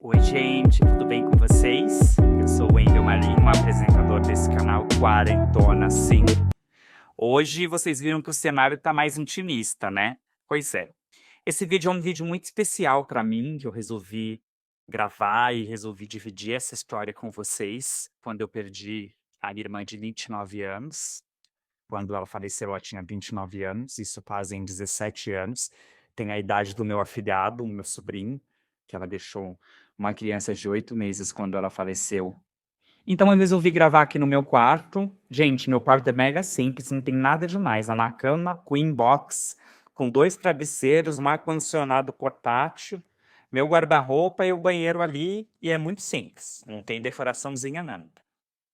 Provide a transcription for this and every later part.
Oi, gente, tudo bem com vocês? Eu sou o Wendel Marinho, apresentador desse canal Quarentona Sim. Hoje vocês viram que o cenário tá mais intimista, né? Pois é. Esse vídeo é um vídeo muito especial para mim, que eu resolvi gravar e resolvi dividir essa história com vocês quando eu perdi a minha irmã de 29 anos. Quando ela faleceu, ela tinha 29 anos, isso fazem 17 anos. Tem a idade do meu afilhado, o meu sobrinho, que ela deixou uma criança de 8 meses quando ela faleceu. Então eu resolvi gravar aqui no meu quarto. Gente, meu quarto é mega simples, não tem nada demais. É uma cama queen box, com 2 travesseiros, um ar-condicionado portátil, meu guarda-roupa e o banheiro ali, e é muito simples. Não tem decoraçãozinha, nada.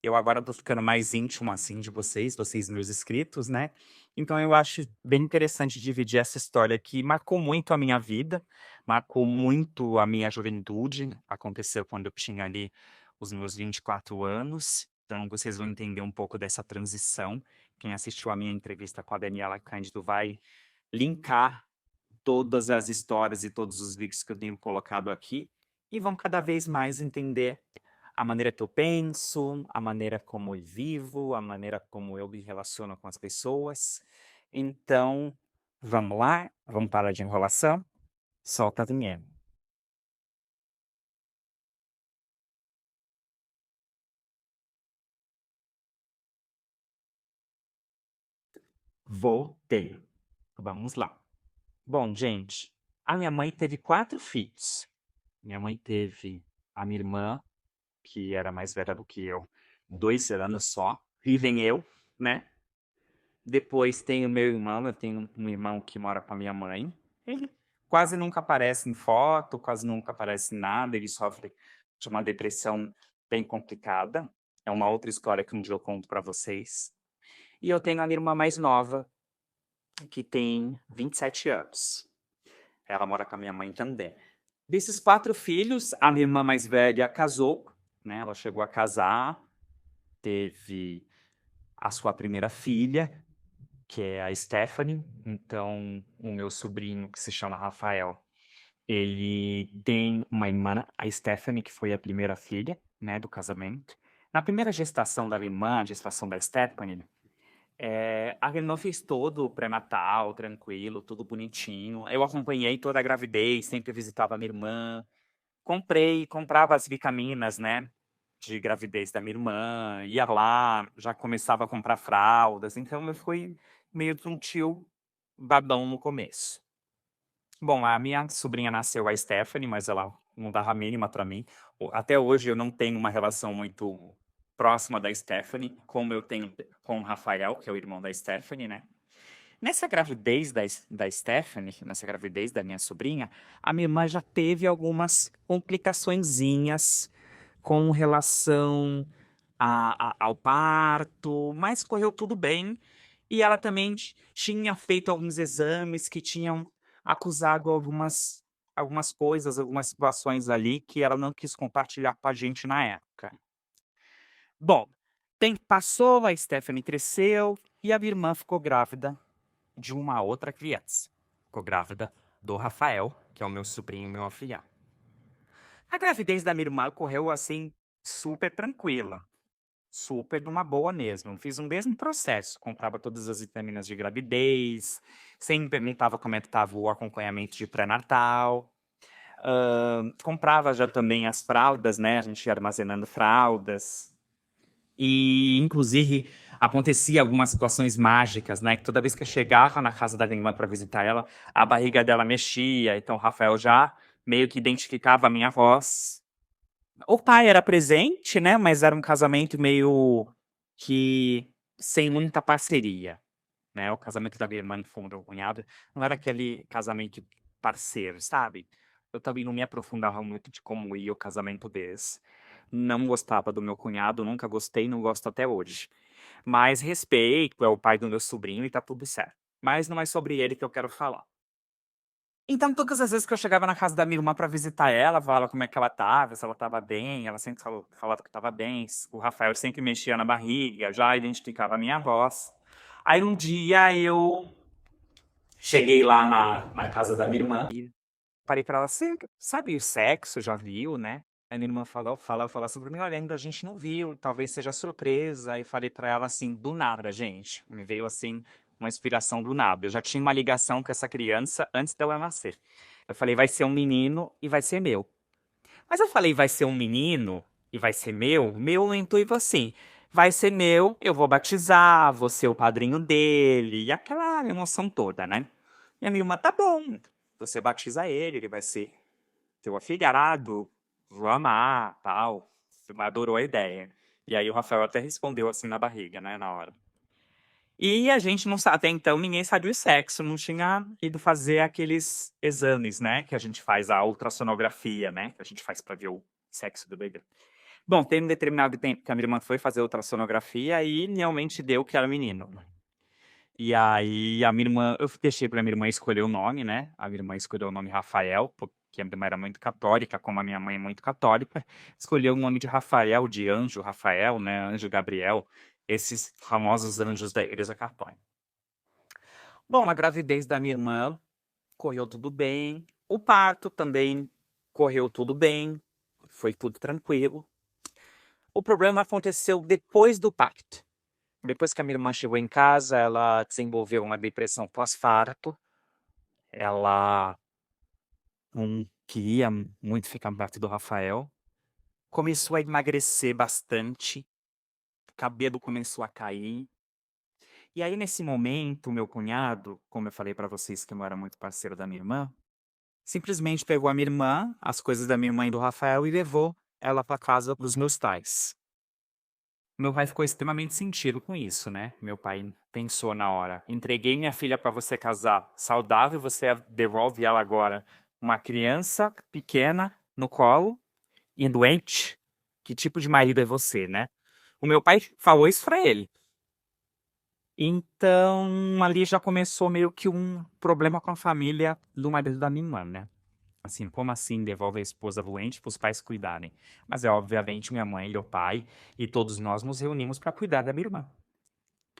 Eu agora tô ficando mais íntimo, assim, de vocês meus inscritos, né? Então eu acho bem interessante dividir essa história que marcou muito a minha vida, marcou muito a minha juventude. Aconteceu quando eu tinha ali os meus 24 anos. Então vocês vão entender um pouco dessa transição. Quem assistiu a minha entrevista com a Daniela Cândido vai linkar todas as histórias e todos os vídeos que eu tenho colocado aqui e vão cada vez mais entender a maneira que eu penso, a maneira como eu vivo, a maneira como eu me relaciono com as pessoas. Então, vamos lá? Vamos parar de enrolação? Solta a vinheta. Voltei. Vamos lá. Bom, gente, a minha mãe teve 4 filhos. Minha mãe teve a minha irmã, que era mais velha do que eu, 2 anos só. E vem eu, né? Depois tem o meu irmão, eu tenho um irmão que mora com a minha mãe. Ele quase nunca aparece em foto, quase nunca aparece em nada, ele sofre de uma depressão bem complicada. É uma outra história que um dia eu conto para vocês. E eu tenho a minha irmã mais nova, que tem 27 anos. Ela mora com a minha mãe também. Desses 4 filhos, a minha irmã mais velha casou, né? Ela chegou a casar, teve a sua primeira filha, que é a Stephanie. Então, o meu sobrinho, que se chama Rafael, ele tem uma irmã, a Stephanie, que foi a primeira filha, né, do casamento. Na primeira gestação da minha irmã, a gestação da Stephanie, a minha irmã fez todo o pré-natal, tranquilo, tudo bonitinho. Eu acompanhei toda a gravidez, sempre visitava a minha irmã. Comprava as vitaminas, né, de gravidez da minha irmã, ia lá, já começava a comprar fraldas, então eu fui meio que um tio babão no começo. Bom, a minha sobrinha nasceu, a Stephanie, mas ela não dava a mínima para mim. Até hoje eu não tenho uma relação muito próxima da Stephanie, como eu tenho com o Rafael, que é o irmão da Stephanie, né? Nessa gravidez da Stephanie, nessa gravidez da minha sobrinha, a minha irmã já teve algumas complicaçõezinhas com relação ao parto, mas correu tudo bem. E ela também tinha feito alguns exames que tinham acusado algumas coisas, algumas situações ali que ela não quis compartilhar com a gente na época. Bom, tempo passou, a Stephanie cresceu e a minha irmã ficou grávida de uma outra criança. Ficou grávida do Rafael, que é o meu sobrinho, meu afilhado. A gravidez da minha irmã correu assim, super tranquila. Super numa boa mesmo. Fiz o mesmo processo. Comprava todas as vitaminas de gravidez, sempre me tava como é que estava o acompanhamento de pré-natal. Comprava já também as fraldas, né? A gente ia armazenando fraldas. E, inclusive, acontecia algumas situações mágicas, né? Que toda vez que eu chegava na casa da minha irmã para visitar ela, a barriga dela mexia. Então, o Rafael já meio que identificava a minha voz. O pai era presente, né? Mas era um casamento meio que sem muita parceria, né? O casamento da minha irmã com o meu cunhado não era aquele casamento parceiro, sabe? Eu também não me aprofundava muito de como ia o casamento desse. Não gostava do meu cunhado, nunca gostei, não gosto até hoje. Mas respeito, é o pai do meu sobrinho e tá tudo certo. Mas não é sobre ele que eu quero falar. Então, todas as vezes que eu chegava na casa da minha irmã pra visitar ela, falava como é que ela estava, se ela estava bem, ela sempre falava que estava bem. O Rafael sempre mexia na barriga, já identificava a minha voz. Aí um dia eu cheguei lá na casa da minha irmã, falei pra ela: "Você sabe o sexo, já viu, né?" Aí minha irmã falou sobre mim: "Olha, ainda a gente não viu, talvez seja surpresa". Aí falei pra ela assim, do nada, gente, me veio assim uma inspiração do nada. Eu já tinha uma ligação com essa criança antes dela nascer. Eu falei: "Vai ser um menino e vai ser meu". Mas eu falei: "Vai ser um menino e vai ser meu no intuito assim, vai ser meu, eu vou batizar, vou ser o padrinho dele", e aquela emoção toda, né. E a minha irmã: "Tá bom, você batiza ele vai ser teu afilhado, vou amar, tal". Adorou a ideia. E aí o Rafael até respondeu assim na barriga, né, na hora. E a gente não sa até então ninguém sabia o sexo, não tinha ido fazer aqueles exames, né, que a gente faz, a ultrassonografia, né, que a gente faz pra ver o sexo do bebê. Bom, tem um determinado tempo que a minha irmã foi fazer a ultrassonografia e realmente deu que era menino. E aí a minha irmã eu deixei pra minha irmã escolher o nome, né, a minha irmã escolheu o nome Rafael, porque a minha irmã era muito católica, como a minha mãe é muito católica, escolheu o nome de Rafael, de anjo Rafael, né, anjo Gabriel, esses famosos anjos da igreja católica. Bom, a gravidez da minha irmã correu tudo bem, o parto também correu tudo bem, foi tudo tranquilo. O problema aconteceu depois do parto. Depois que a minha irmã chegou em casa, ela desenvolveu uma depressão pós-parto, ela não queria muito ficar perto do Rafael, começou a emagrecer bastante, o cabelo começou a cair. E aí, nesse momento, o meu cunhado, como eu falei pra vocês que eu não era muito parceiro da minha irmã, simplesmente pegou a minha irmã, as coisas da minha irmã e do Rafael e levou ela pra casa dos meus pais. Meu pai ficou extremamente sentido com isso, né. Meu pai pensou na hora: "Entreguei minha filha pra você casar saudável, você devolve ela agora uma criança pequena no colo e doente? Que tipo de marido é você, né?". O meu pai falou isso pra ele. Então, ali já começou meio que um problema com a família do marido da minha irmã, né. Assim, como assim devolve a esposa doente para os pais cuidarem? Mas é obviamente minha mãe, meu pai e todos nós nos reunimos para cuidar da minha irmã.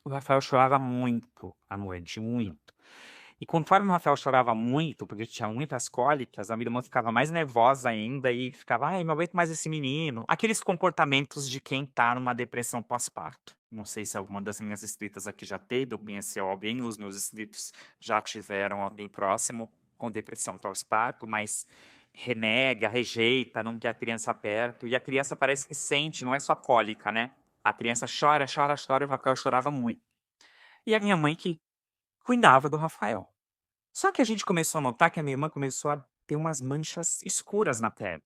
O Rafael chorava muito à noite, muito. E conforme o Rafael chorava muito, porque tinha muitas cólicas, a minha irmã ficava mais nervosa ainda e ficava: "Ai, não aguento mais esse menino". Aqueles comportamentos de quem tá numa depressão pós-parto. Não sei se alguma das minhas inscritas aqui já teve ou conheceu alguém, os meus inscritos já tiveram alguém próximo com depressão pós-parto, mas renega, rejeita, não quer a criança perto, e a criança parece que sente, não é só cólica, né. A criança chora, chora, chora, e o Rafael chorava muito. E a minha mãe que cuidava do Rafael. Só que a gente começou a notar que a minha irmã começou a ter umas manchas escuras na pele.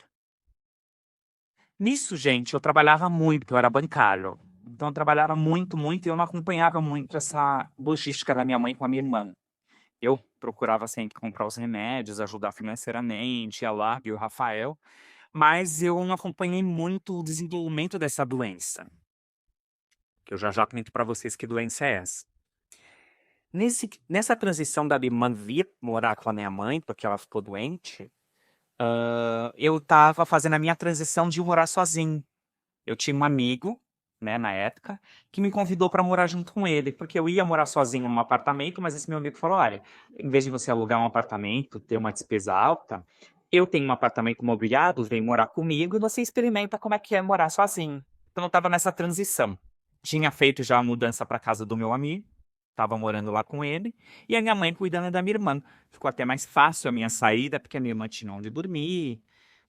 Nisso, gente, eu trabalhava muito, eu era bancário. Então eu trabalhava muito, muito e eu não acompanhava muito essa logística da minha mãe com a minha irmã. Eu procurava sempre comprar os remédios, ajudar financeiramente, a Larga e o Rafael, mas eu não acompanhei muito o desenvolvimento dessa doença, que eu já comento para vocês que doença é essa. Nessa transição da minha irmã vir morar com a minha mãe, porque ela ficou doente, eu estava fazendo a minha transição de morar sozinho. Eu tinha um amigo, né, na época, que me convidou para morar junto com ele, porque eu ia morar sozinho num apartamento, mas esse meu amigo falou: "Olha, em vez de você alugar um apartamento, ter uma despesa alta, eu tenho um apartamento mobiliado, vem morar comigo e você experimenta como é que é morar sozinho". Então eu estava nessa transição. Tinha feito já a mudança para casa do meu amigo, estava morando lá com ele, e a minha mãe cuidando da minha irmã. Ficou até mais fácil a minha saída, porque a minha irmã tinha onde dormir,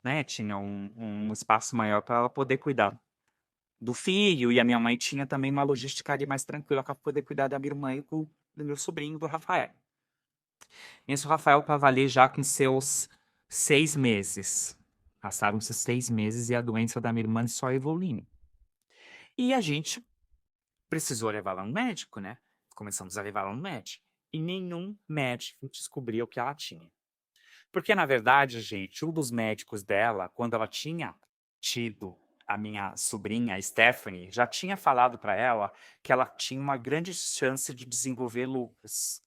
né, tinha um espaço maior para ela poder cuidar do filho, e a minha mãe tinha também uma logística ali mais tranquila para poder cuidar da minha irmã e do meu sobrinho, do Rafael. Nisso o Rafael estava ali já com seus 6 meses. Passaram-se 6 meses e a doença da minha irmã só evoluindo. E a gente precisou levá-la no médico, né. Começamos a levá-la no médico, e nenhum médico descobriu o que ela tinha. Porque na verdade, gente, um dos médicos dela, quando ela tinha tido a minha sobrinha, a Stephanie, já tinha falado para ela que ela tinha uma grande chance de desenvolver lúpus.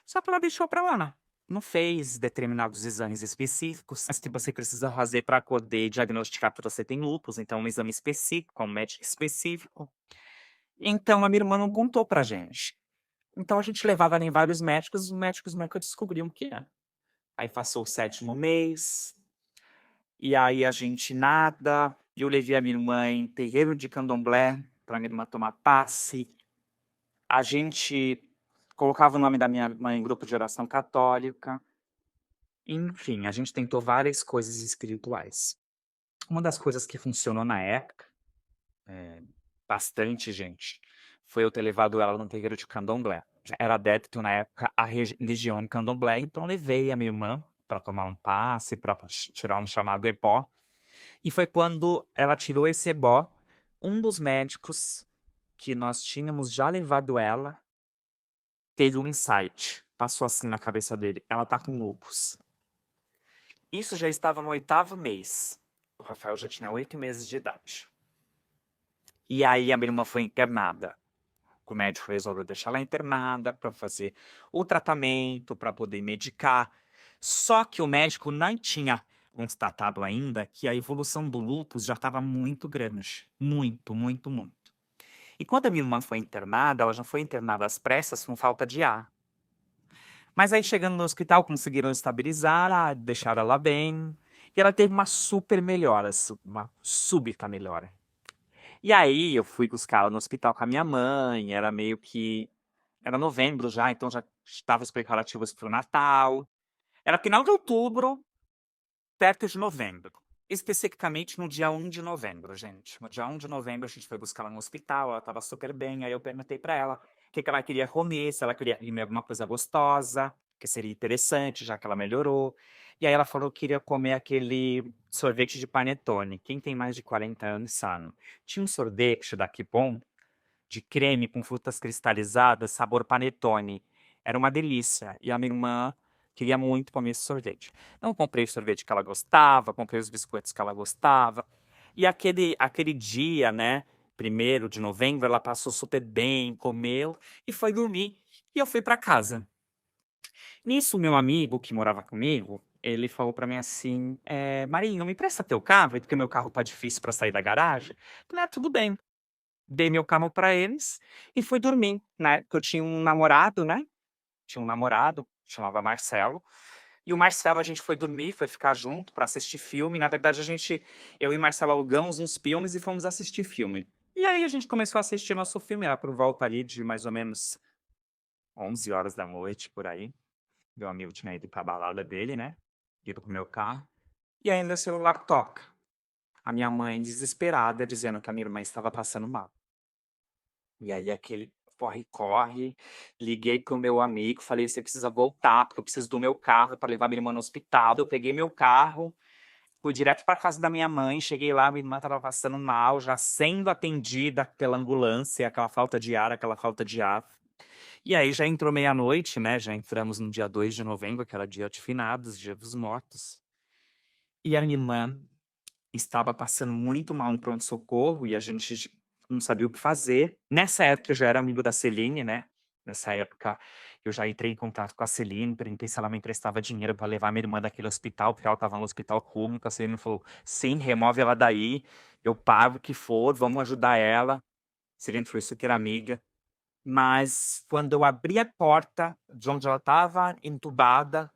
Só que ela deixou para lá, né. Não fez determinados exames específicos, mas que você precisa fazer para poder diagnosticar que você tem lúpus, então um exame específico, um médico específico. Então a minha irmã não contou pra gente. Então a gente levava ela em vários médicos, os médicos nunca descobriam o que era. Aí passou o 7º mês, e aí a gente nada, eu levei a minha irmã em terreiro de candomblé, pra minha irmã tomar passe. A gente colocava o nome da minha irmã em grupo de oração católica. Enfim, a gente tentou várias coisas espirituais. Uma das coisas que funcionou na época, bastante gente, foi eu ter levado ela no terreiro de candomblé. Já era adepto na época à religião candomblé, então levei a minha irmã para tomar um passe, para tirar um chamado ebó. E foi quando ela tirou esse ebó, um dos médicos que nós tínhamos já levado ela teve um insight. Passou assim na cabeça dele: ela tá com lupus. Isso já estava no 8º mês. O Rafael já tinha 8 meses de idade. E aí a minha irmã foi internada. O médico resolveu deixar ela internada para fazer o tratamento, para poder medicar. Só que o médico não tinha constatado ainda que a evolução do lúpus já estava muito grande. Muito, muito, muito. E quando a minha irmã foi internada, ela já foi internada às pressas com falta de ar. Mas aí chegando no hospital, conseguiram estabilizar, deixaram ela bem. E ela teve uma super melhora, uma súbita melhora. E aí eu fui buscar ela no hospital com a minha mãe, era meio que. Era novembro já, então já estava os preparativos para o Natal. Era final de outubro, perto de novembro. Especificamente no dia 1 de novembro, gente. No dia 1 de novembro a gente foi buscar ela no hospital, ela estava super bem. Aí eu perguntei para ela o que ela queria comer, se ela queria comer alguma coisa gostosa, que seria interessante, já que ela melhorou. E aí ela falou que queria comer aquele sorvete de panetone. Quem tem mais de 40 anos sabe. Tinha um sorvete da Kibon de creme com frutas cristalizadas, sabor panetone. Era uma delícia. E a minha irmã queria muito comer esse sorvete. Então, eu comprei o sorvete que ela gostava, comprei os biscoitos que ela gostava. E aquele dia, né, 1º de novembro, ela passou super bem, comeu e foi dormir. E eu fui para casa. Nisso, meu amigo que morava comigo, ele falou para mim assim: Marinho, me empresta teu carro, porque meu carro tá difícil para sair da garagem. Eu falei: tudo bem. Dei meu carro pra eles e fui dormir. Na época eu tinha um namorado, né, tinha um namorado, chamava Marcelo, e o Marcelo a gente foi dormir, foi ficar junto pra assistir filme. Na verdade eu e Marcelo alugamos uns filmes e fomos assistir filme. E aí a gente começou a assistir nosso filme, era por volta ali de mais ou menos 11 horas da noite, por aí. Meu amigo tinha ido pra balada dele, né, ido com o meu carro, e aí meu celular toca. A minha mãe desesperada, dizendo que a minha irmã estava passando mal. E aí aquele corre-corre, liguei pro meu amigo, falei: "Você precisa voltar, porque eu preciso do meu carro para levar minha irmã no hospital". Eu peguei meu carro, fui direto para casa da minha mãe, cheguei lá, minha irmã estava passando mal, já sendo atendida pela ambulância, aquela falta de ar, aquela falta de ar. E aí já entrou meia-noite, né, já entramos no dia 2 de novembro, que era dia de finados, dia dos mortos. E a minha irmã estava passando muito mal no pronto-socorro e a gente não sabia o que fazer. Nessa época eu já era amigo da Celine, né? Nessa época eu já entrei em contato com a Celine, perguntei se ela me emprestava dinheiro para levar minha irmã daquele hospital, porque ela estava no hospital público. A Celine falou: sim, remove ela daí, eu pago o que for, vamos ajudar ela. A Celine foi super amiga. Mas quando eu abri a porta de onde ela estava entubada,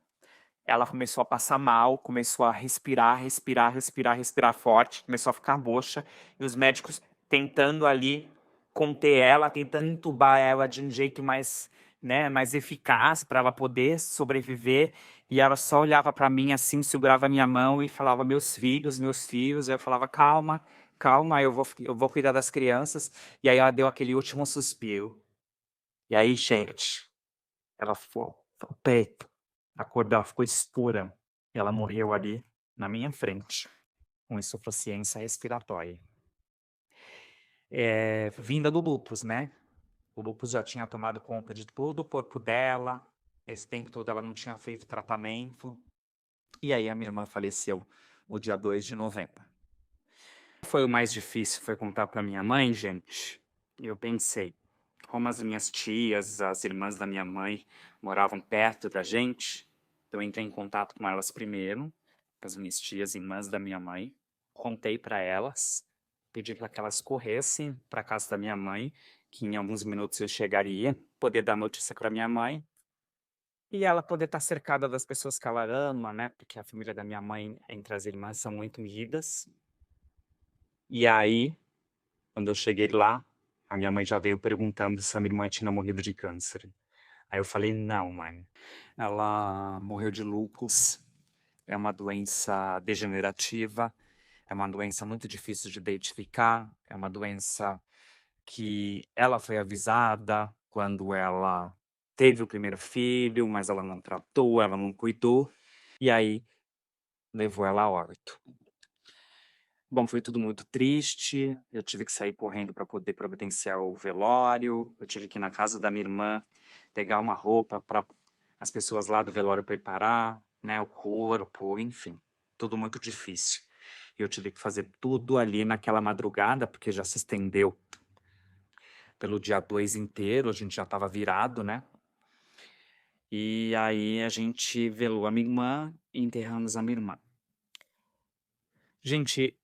ela começou a passar mal, começou a respirar, respirar, respirar, respirar forte, começou a ficar roxa, e os médicos tentando ali conter ela, tentando entubar ela de um jeito mais, né, mais eficaz para ela poder sobreviver. E ela só olhava para mim assim, segurava a minha mão e falava: meus filhos, meus filhos. Aí eu falava: calma, calma, eu vou cuidar das crianças. E aí ela deu aquele último suspiro. E aí, gente, ela ficou o peito, a cor dela ficou escura. E ela morreu ali na minha frente, com insuficiência respiratória. Vinda do lúpus, né? O lúpus já tinha tomado conta de todo o corpo dela. Esse tempo todo ela não tinha feito tratamento. E aí a minha irmã faleceu no dia 2 de novembro. Foi o mais difícil, foi contar para minha mãe, gente. E eu pensei, como as minhas tias, as irmãs da minha mãe moravam perto da gente, então eu entrei em contato com elas primeiro, com as minhas tias, irmãs da minha mãe, contei para elas, pedi para que elas corressem para casa da minha mãe, que em alguns minutos eu chegaria, poder dar notícia para minha mãe. E ela poder estar cercada das pessoas que ela ama, né, porque a família da minha mãe, entre as irmãs, são muito unidas. E aí, quando eu cheguei lá, a minha mãe já veio perguntando se a minha irmã tinha morrido de câncer. Aí eu falei: "Não, mãe, ela morreu de lúpus, é uma doença degenerativa, é uma doença muito difícil de identificar, é uma doença que ela foi avisada quando ela teve o primeiro filho, mas ela não tratou, ela não cuidou, e aí levou ela a óbito". Bom, foi tudo muito triste, eu tive que sair correndo para poder providenciar o velório, eu tive que ir na casa da minha irmã, pegar uma roupa para as pessoas lá do velório preparar, né, o corpo, enfim, tudo muito difícil. E eu tive que fazer tudo ali naquela madrugada, porque já se estendeu pelo dia 2 inteiro, a gente já estava virado, né. E aí a gente velou a minha irmã e enterramos a minha irmã. Gente,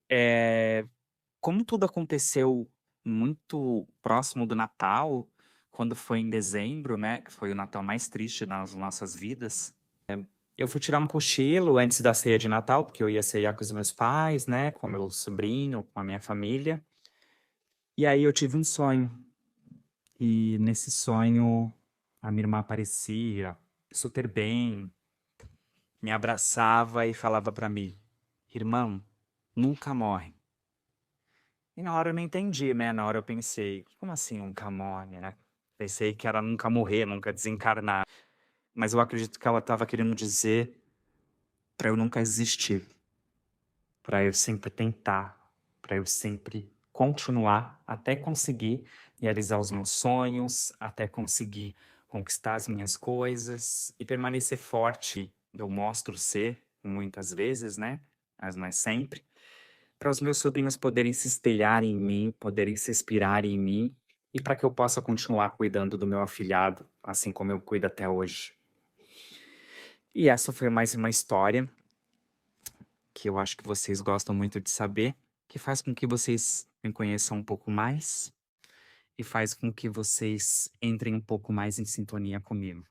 como tudo aconteceu muito próximo do Natal, quando foi em dezembro, né, que foi o Natal mais triste nas nossas vidas, eu fui tirar um cochilo antes da ceia de Natal, porque eu ia ceiar com os meus pais, né, com meu sobrinho, com a minha família. E aí eu tive um sonho. E nesse sonho, a minha irmã aparecia super bem, me abraçava e falava pra mim: "Irmão, nunca morre". E na hora eu não entendi, né, na hora eu pensei: "Como assim nunca morre, né?". Pensei que era nunca morrer, nunca desencarnar, mas eu acredito que ela estava querendo dizer pra eu nunca existir, pra eu sempre tentar, pra eu sempre continuar até conseguir realizar os meus sonhos, até conseguir conquistar as minhas coisas e permanecer forte. Eu mostro ser, muitas vezes, né, mas não é sempre. Para os meus sobrinhos poderem se espelhar em mim, poderem se inspirar em mim, e para que eu possa continuar cuidando do meu afilhado, assim como eu cuido até hoje. E essa foi mais uma história que eu acho que vocês gostam muito de saber, que faz com que vocês me conheçam um pouco mais e faz com que vocês entrem um pouco mais em sintonia comigo.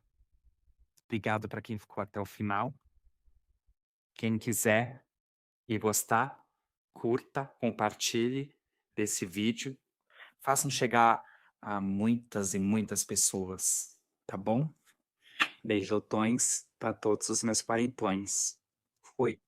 Obrigado para quem ficou até o final. Quem quiser e gostar, curta, compartilhe desse vídeo. Façam chegar a muitas e muitas pessoas, tá bom? Beijotões para todos os meus parentões. Fui.